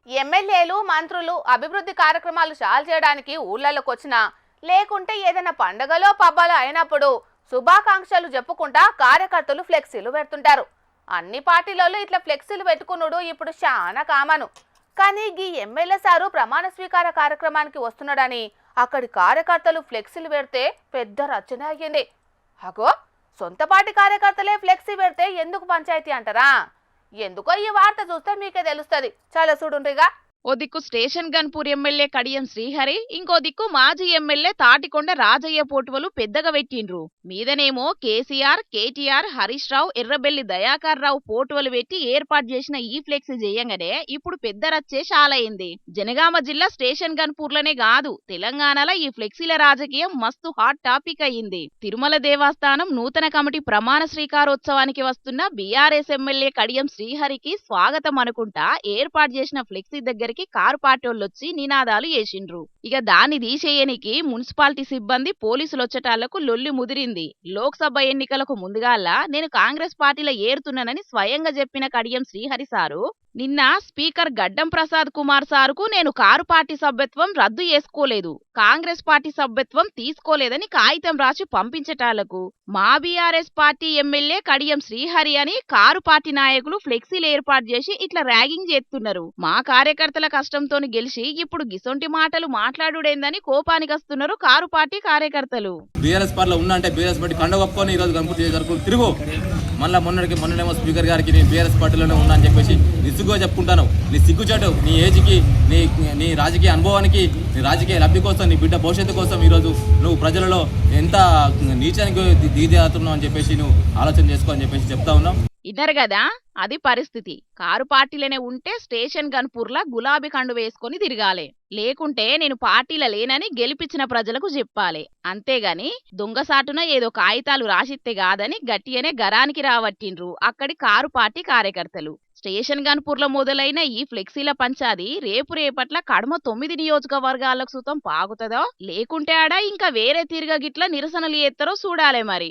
ఎమ్మెల్యేలు మంత్రులు అభివృద్ధి కార్యక్రమాలు చాలు చేయడానికి ఊళ్ళలోకి వచ్చినా లేకుంటే ఏదైనా పండగలో పబ్బాలు అయినప్పుడు శుభాకాంక్షలు చెప్పుకుంటా కార్యకర్తలు ఫ్లెక్సీలు పెడుతుంటారు. అన్ని పార్టీలలో ఇట్లా ఫ్లెక్సీలు పెట్టుకున్నాడు ఇప్పుడు చాలా కామను. కానీ ఈ ఎమ్మెల్యే సారు ప్రమాణ స్వీకార కార్యక్రమానికి వస్తున్నాడని అక్కడి కార్యకర్తలు ఫ్లెక్సీలు పెడితే పెద్ద రచన అయ్యింది. అగో సొంత పార్టీ కార్యకర్తలే ఫ్లెక్సీ పెడితే ఎందుకు పంచాయతీ అంటారా? ఎందుకో ఈ వార్త చూస్తే మీకే తెలుస్తుంది. చాలా చూడుండ్రిగా. ఓ దిక్కు స్టేషన్ గన్పూర్ ఎమ్మెల్యే కడియం శ్రీహరి, ఇంకో దిక్కు మాజీ ఎమ్మెల్యే తాటికొండ రాజయ్య పోటువలు పెద్దగా పెట్టిండ్రు. మీదనేమో కేసీఆర్, కేటీఆర్, హరీష్ రావు, ఎర్రబెల్లి దయాకర్ రావు పోటువలు పెట్టి ఏర్పాటు చేసిన ఈ ఫ్లెక్సీ చేయంగానే ఇప్పుడు పెద్ద రచ్చే షాలైంది. జనగామ జిల్లా స్టేషన్ గన్పూర్లనే కాదు, తెలంగాణలో ఈ ఫ్లెక్సీల రాజకీయం మస్తు హాట్ టాపిక్ అయ్యింది. తిరుమల దేవస్థానం నూతన కమిటీ ప్రమాణ స్వీకారోత్సవానికి వస్తున్న బీఆర్ఎస్ ఎమ్మెల్యే కడియం శ్రీహరికి స్వాగతం అనుకుంటా ఏర్పాటు చేసిన ఫ్లెక్సీ దగ్గరికి కారు పార్టీలొచ్చి నినాదాలు చేసిండ్రు. ఇక దాన్ని తీసేయనికి మున్సిపాలిటీ సిబ్బంది పోలీసులు వచ్చేటాళ్లకు లొల్లి ముదిరింది. లోక్సభ ఎన్నికలకు ముందుగాల నేను కాంగ్రెస్ పార్టీలో ఏరుతున్నానని స్వయంగా చెప్పిన కడియం శ్రీహరి సారు నిన్న స్పీకర్ గడ్డం ప్రసాద్ కుమార్ సారుకు నేను కారు పార్టీ సభ్యత్వం రద్దు చేసుకోలేదు, కాంగ్రెస్ పార్టీ సభ్యత్వం తీసుకోలేదని కాగితం రాసి పంపించటాలకు మా BRS party MLA Kadiyam Srihari అని కారు పార్టీ నాయకులు ఫ్లెక్సీలు ఏర్పాటు చేసి ఇట్లా ర్యాగింగ్ చేస్తున్నారు. మా కార్యకర్తల కష్టంతో గెలిచి ఇప్పుడు గిసొంటి మాటలు మాట్లాడుడేందని కోపానికి వస్తున్నారు కారు పార్టీ కార్యకర్తలు. బీఆర్ఎస్ పార్టీలో ఉన్నా అంటే బీఆర్ఎస్ పార్టీ కండ కప్పుకొని ఈరోజు గణపతి తిరుగు మళ్ళీ మొన్ననేమో స్పీకర్ గారికి నేను బీఆర్ఎస్ పార్టీలోనే ఉన్నా అని చెప్పేసి నిస్సుగా చెప్పుకుంటాను. నీ సిగ్గుచాటు, నీ ఏజ్కి, నీ రాజకీయ అనుభవానికి, నీ రాజకీయ లబ్ధి కోసం, నీ బిడ్డ భవిష్యత్తు కోసం ఈరోజు నువ్వు ప్రజలలో ఎంత నీచానికి దిగజారుతున్నావు అని చెప్పేసి నువ్వు ఆలోచన చేసుకో అని చెప్పేసి చెప్తా ఉన్నావు. ఇద్దరు కదా, అది పరిస్థితి. కారు పార్టీలనే ఉంటే స్టేషన్ గన్పూర్లా గులాబీ కండు వేసుకొని తిరగాలి, లేకుంటే నేను పార్టీల లేనని గెలిపించిన ప్రజలకు చెప్పాలి. అంతేగాని దొంగసాటున ఏదో కాగితాలు రాసిస్తే కాదని గట్టిగానే గరానికి రావట్టిండ్రు అక్కడి కారు పార్టీ కార్యకర్తలు. స్టేషన్ గన్పూర్లో మొదలైన ఈ ఫ్లెక్సీల పంచాది రేపట్ల కడమ 9 నియోజకవర్గాలకు సుతం పాగుతుందో లేకుంటే ఆడ ఇంకా వేరే తీరుగా గిట్ల నిరసనలు ఎత్తారో చూడాలే మరి.